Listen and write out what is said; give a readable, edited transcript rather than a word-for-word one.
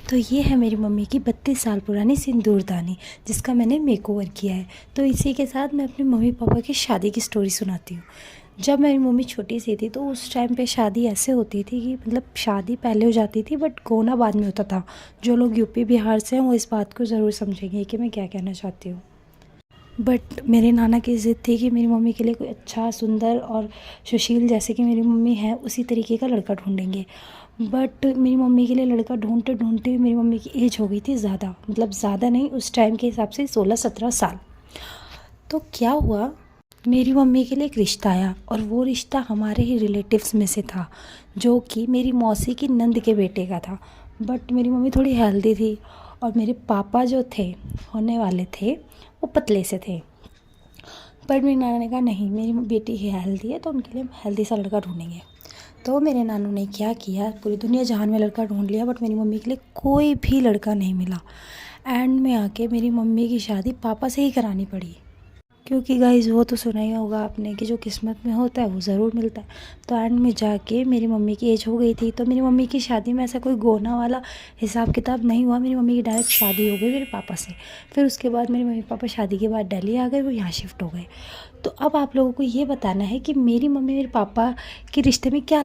तो ये है मेरी मम्मी की 32 साल पुरानी सिंदूरदानी, जिसका मैंने मेकओवर किया है। तो इसी के साथ मैं अपने मम्मी पापा की शादी की स्टोरी सुनाती हूँ। जब मेरी मम्मी छोटी सी थी तो उस टाइम पे शादी ऐसे होती थी कि मतलब शादी पहले हो जाती थी बट गोना बाद में होता था। जो लोग यूपी बिहार से हैं वो इस बात को ज़रूर समझेंगे कि मैं क्या कहना चाहती हूँ। बट मेरे नाना की ज़िद थी कि मेरी मम्मी के लिए कोई अच्छा, सुंदर और सुशील जैसे कि मेरी मम्मी है उसी तरीके का लड़का ढूँढेंगे। बट मेरी मम्मी के लिए लड़का ढूँढते ढूँढते मेरी मम्मी की एज हो गई थी ज़्यादा, मतलब ज़्यादा नहीं, उस टाइम के हिसाब से 16-17 साल। तो क्या हुआ, मेरी मम्मी के लिए एक रिश्ता आया और वो रिश्ता हमारे ही रिलेटिव्स में से था, जो कि मेरी मौसी की नंद के बेटे का था। बट मेरी मम्मी थोड़ी हेल्दी थी और मेरे पापा जो थे, होने वाले थे, वो पतले से थे। पर मेरे नाना ने कहा नहीं, मेरी बेटी ही हेल्दी है तो उनके लिए हम हेल्दी सा लड़का ढूंढेंगे। तो मेरे नानू ने क्या किया, पूरी दुनिया जहान में लड़का ढूंढ लिया बट मेरी मम्मी के लिए कोई भी लड़का नहीं मिला। एंड में आके मेरी मम्मी की शादी पापा से ही करानी पड़ी, क्योंकि गाइस वो तो सुना ही होगा आपने कि जो किस्मत में होता है वो ज़रूर मिलता है। तो एंड में जाके मेरी मम्मी की एज हो गई थी, तो मेरी मम्मी की शादी में ऐसा कोई गोना वाला हिसाब किताब नहीं हुआ। मेरी मम्मी की डायरेक्ट शादी हो गई मेरे पापा से। फिर उसके बाद मेरे मम्मी पापा शादी के बाद दिल्ली आ गए, वो यहाँ शिफ्ट हो गए। तो अब आप लोगों को ये बताना है कि मेरी मम्मी मेरे पापा के रिश्ते में क्या